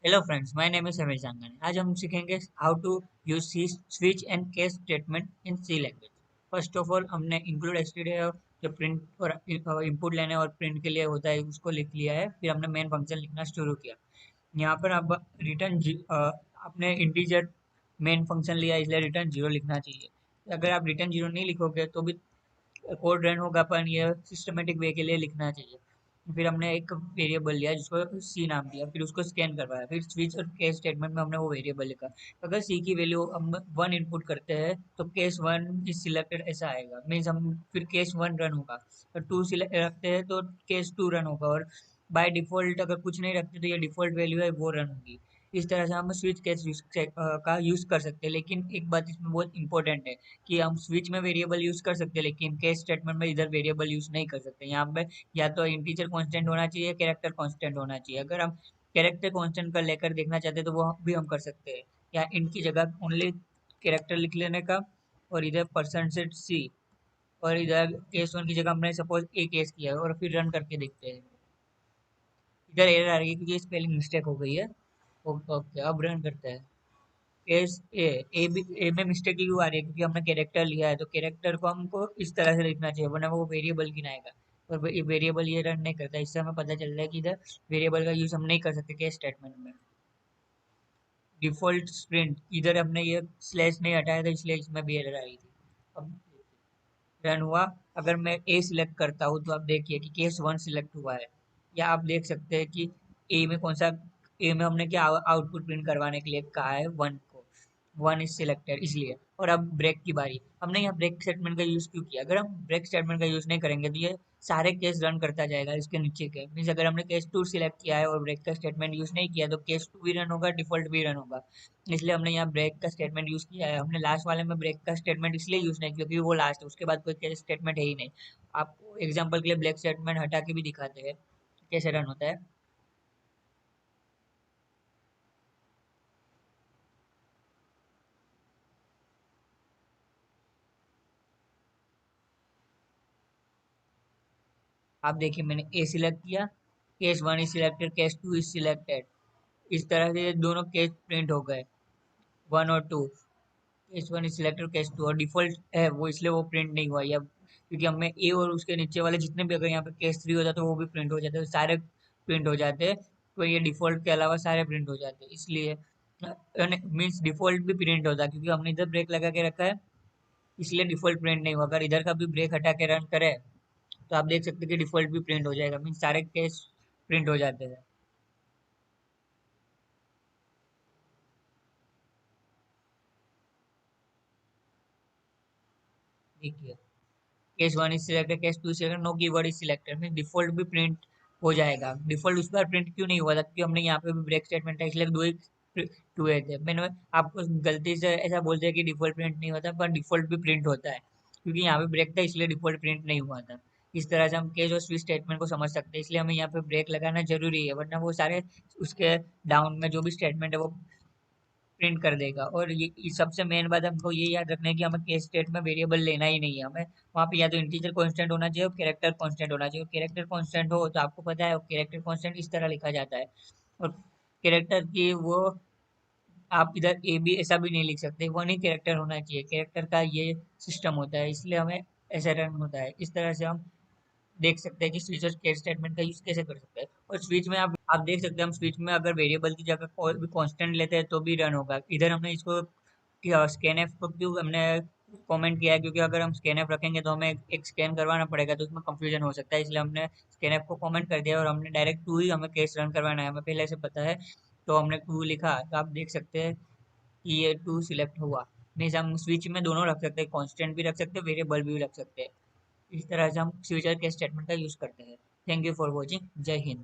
Hello friends, my name is Ramesh Jangan. आज हम सीखेंगे how to use C switch and case statement in C language. First of all हमने include STD जो print और input लेने और प्रिंट के लिए होता है उसको लिख लिया है। फिर हमने मेन फंक्शन लिखना शुरू किया। यहाँ पर अब रिटर्न आपने इंटीजर मेन फंक्शन लिया इसलिए रिटर्न जीरो लिखना चाहिए। अगर आप रिटर्न जीरो नहीं लिखोगे तो भी कोड रन होगा, पर ये सिस्टमेटिक वे के लिए लिखना चाहिए। फिर हमने एक वेरिएबल लिया जिसको सी नाम दिया, फिर उसको स्कैन करवाया, फिर स्विच और केस स्टेटमेंट में हमने वो वेरिएबल लिखा। अगर सी की वैल्यू हम वन इनपुट करते हैं तो केस वन इज सिलेक्टेड ऐसा आएगा, मीन्स हम फिर केस वन रन होगा। और टू सिलेक्ट रखते हैं तो केस टू रन होगा, और बाय डिफॉल्ट अगर कुछ नहीं रखते तो ये डिफॉल्ट वैल्यू है वो रन होगी। इस तरह से हम स्विच केस का यूज कर सकते हैं। लेकिन एक बात इसमें बहुत इंपॉर्टेंट है कि हम स्विच में वेरिएबल यूज कर सकते हैं, लेकिन केस स्टेटमेंट में इधर वेरिएबल यूज नहीं कर सकते। यहाँ पे या तो इंटीजर कांस्टेंट होना चाहिए, कैरेक्टर कांस्टेंट होना चाहिए। अगर हम कैरेक्टर कांस्टेंट का लेकर देखना चाहते हैं तो वो भी हम कर सकते हैं, या इनकी जगह ओनली कैरेक्टर लिख लेने का, और इधर परसेंटेज सी, और इधर केस वन की जगह हमने सपोज ए केस किया है, और फिर रन करके देखते हैं। इधर एरर आ रही है क्योंकि स्पेलिंग मिस्टेक हो गई है। ओके, अब रन करते हैं। केस ए, ए में मिस्टेक क्यों आ रही है? क्योंकि हमने कैरेक्टर लिया है, तो कैरेक्टर को हमको इस तरह से लिखना चाहिए, वरना वो वेरिएबल गिनाएगा। और वेरिएबल ये रन नहीं करता। इससे हमें पता चल रहा है कि इधर वेरिएबल का यूज हम नहीं कर सकते केस स्टेटमेंट में। डिफॉल्ट स्प्रिंट, इधर हमने ये स्लैश नहीं हटाया था इसलिए इसमें भी एरर आई थी। अब रन हुआ। अगर मैं ए सिलेक्ट करता हूँ तो आप देखिए कि केस वन सिलेक्ट हुआ है। या आप देख सकते हैं कि ए में कौन सा, ए में हमने क्या आउटपुट प्रिंट करवाने के लिए कहा है, वन को। वन इज सिलेक्टेड इसलिए। और अब ब्रेक की बारी। हमने यहाँ ब्रेक स्टेटमेंट का यूज क्यों किया? अगर हम ब्रेक स्टेटमेंट का यूज नहीं करेंगे तो ये सारे केस रन करता जाएगा इसके नीचे के। मीन्स अगर हमने केस टू सिलेक्ट किया है और ब्रेक का स्टेटमेंट यूज नहीं किया तो केस टू भी रन होगा, डिफॉल्ट भी रन होगा। इसलिए हमने यहाँ ब्रेक का स्टेटमेंट यूज किया है। हमने लास्ट वाले में ब्रेक का स्टेटमेंट इसलिए यूज नहीं किया क्योंकि वो लास्ट है, उसके बाद कोई केस स्टेटमेंट है ही नहीं। आपको एग्जाम्पल के लिए ब्रेक स्टेटमेंट हटा के भी दिखाते हैं कैसे रन होता है। आप देखिए, मैंने ए सिलेक्ट किया, case one is selected, case two is selected. इस तरह से ये दोनों केस प्रिंट हो गए, वन और two. Case one is selected, case two, और डिफॉल्ट है वो इसलिए वो प्रिंट नहीं हुआ। या क्योंकि हमें ए और उसके नीचे वाले जितने भी, अगर यहाँ पे केस थ्री हो जाता तो वो भी प्रिंट हो जाते, तो सारे प्रिंट हो जाते। तो ये डिफॉल्ट के अलावा सारे प्रिंट हो जाते इसलिए। मीन्स डिफॉल्ट भी प्रिंट होता क्योंकि हमने इधर ब्रेक लगा के रखा है, इसलिए डिफॉल्ट प्रिंट नहीं हुआ। अगर इधर का भी ब्रेक हटा के रन करे तो आप देख सकते हैं कि डिफॉल्ट भी प्रिंट हो जाएगा, मीन्स सारे केस प्रिंट हो जाते हैं। देखिए, case one is selected, case two selected, no keyword is selected, mean default भी प्रिंट हो जाएगा। डिफॉल्ट उस बार प्रिंट क्यों नहीं हुआ था? क्योंकि हमने यहाँ पे भी ब्रेक स्टेटमेंट था इसलिए दो ही हुए थे। मैंने आपको गलती से ऐसा बोल दिया कि डिफॉल्ट प्रिंट नहीं होता, पर डिफॉल्ट भी प्रिंट होता है क्योंकि यहाँ पे ब्रेक था इसलिए डिफॉल्ट प्रिंट नहीं हुआ था। इस तरह से हम केस और स्विच स्टेटमेंट को समझ सकते हैं, इसलिए हमें यहाँ पे ब्रेक लगाना जरूरी है, वरना वो सारे उसके डाउन में जो भी स्टेटमेंट है वो प्रिंट कर देगा। और ये सबसे मेन बात हमको ये याद रखना है कि हमें केस स्टेट में वेरिएबल लेना ही नहीं है। हमें वहाँ पे या तो इंटीजर कांस्टेंट होना चाहिए और कैरेक्टर कांस्टेंट होना चाहिए। और कैरेक्टर कांस्टेंट हो तो आपको पता है कैरेक्टर कांस्टेंट इस तरह लिखा जाता है। और कैरेक्टर की वो आप इधर ए बी ऐसा भी नहीं लिख सकते, वन ही कैरेक्टर होना चाहिए। कैरेक्टर का ये सिस्टम होता है, इसलिए हमें ऐसा रन होता है। इस तरह से हम देख सकते हैं कि स्विच और केस स्टेटमेंट का यूज कैसे कर सकते हैं। और स्विच में आप देख सकते हैं हम स्विच में अगर वेरिएबल की जगह कोई भी कांस्टेंट लेते हैं तो भी रन होगा। इधर हमने इसको स्कैन एफ को क्यों हमने कमेंट किया है? क्योंकि अगर हम स्कैन एफ रखेंगे तो हमें एक स्कैन करवाना पड़ेगा, तो उसमें कंफ्यूजन हो सकता है, इसलिए हमने स्कैन एफ को कमेंट कर दिया और हमने डायरेक्ट टू ही हमें केस रन करवाना है, हमें पहले से पता है। तो हमने टू लिखा, तो आप देख सकते हैं कि ये टू सिलेक्ट हुआ। मीन्स हम स्विच में दोनों रख सकते हैं, कांस्टेंट भी रख सकते हैं, वेरिएबल भी रख सकते हैं। इस तरह से हम फ्यूचर के स्टेटमेंट का यूज करते हैं। Thank you for watching. जय हिंद।